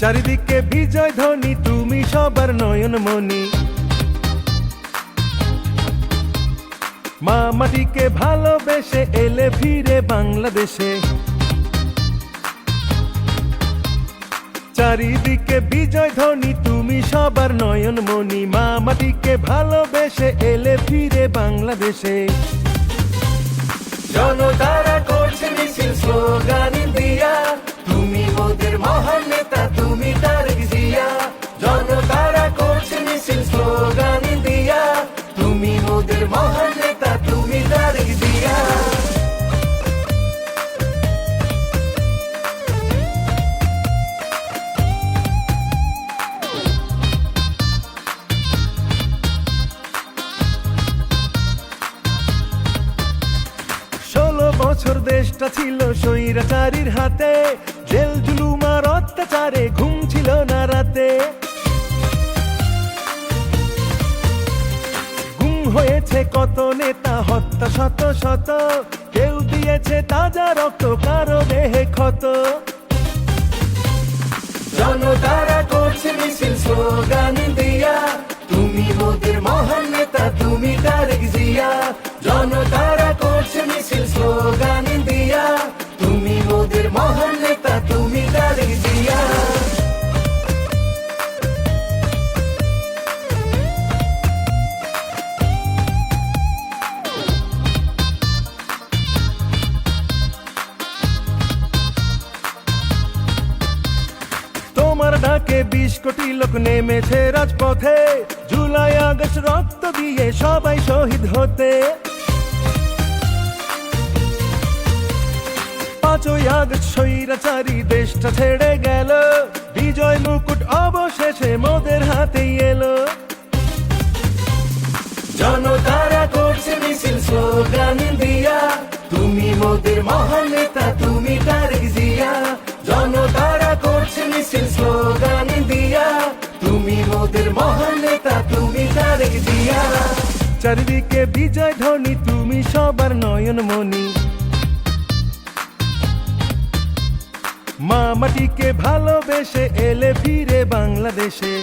চারিদিকে বিজয় ধ্বনি, তুমি সবার নয়ন মনি। মা মাটিকে ভালোবেসে এলে ফিরে বাংলাদেশে। চারিদিকে বিজয় ধ্বনি, তুমি সবার নয়ন মনি। মা মাটিকে ভালোবেসে এলে ফিরে বাংলাদেশে। জনতারা করছে মিছিল স্লোগান দিয়া, তুমি মোদের মহান নেতা, তুমি তারেক জিয়া। জনতারা করছে মিছিল স্লোগান দিয়া, তুমি মোদের মহান নেতা, তুমি তারেক জিয়া। বছর দেশটা ছিল স্বৈরাচারীর হাতে, জেল জুলুম আর অত্যাচারে ঘুম ছিল না রাতে। গুম হয়েছে কত নেতা, হত্যা শত শত, কেউ দিয়েছে তাজা রক্ত, কারো দেহে ক্ষত। জনতারা করছে মিছিল স্লোগান দিয়া, তুমি মোদের মহান নেতা, তুমি তারেক জিয়া। জনতারা করছে মিছিল স্লোগান দিয়া, তুমি মোদের মহান নেতা, তুমি তারেক জিয়া। তোমার ডাকে 20 কোটি লোক নেমেছে রাজপথে, জুলাই আগস্ট রক্ত দিয়ে সবাই শহীদ হতে। 5ই আগস্ট স্বৈরাচারী দেশটা ছেড়ে গেল, বিজয় মুকুট অবশেষে মোদের হাতেই এলো। জনতারা করছে মিছিল স্লোগান দিয়া, তুমি মোদের মহান নেতা, তুমি তারেক জিয়া। জনতারা করছে মিছিল স্লোগান দিয়া, তুমি মোদের মহান নেতা, তুমি তারেক জিয়া। চারিদিকে বিজয় ধ্বনি, তুমি সবার নয়ন মনি। মা মাটিকে ভালোবেসে এলে ফিরে বাংলাদেশে।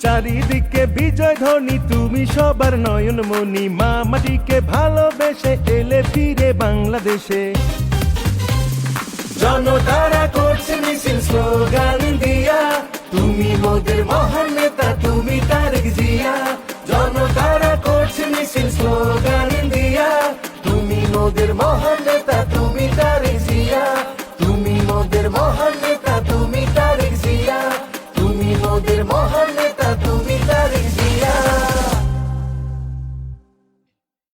চারিদিকে বিজয় ধ্বনি, তুমি সবার নয়ন মনি। মা মাটিকে ভালোবেসে এলে ফিরে বাংলাদেশে। জনতারা করছে মিছিল স্লোগান দিয়া, তুমি মোদের মহান নেতা, তুমি তারেক জিয়া। জনতারা করছে মিছিল স্লোগান দিয়া, তুমি মোদের মহান নেতা।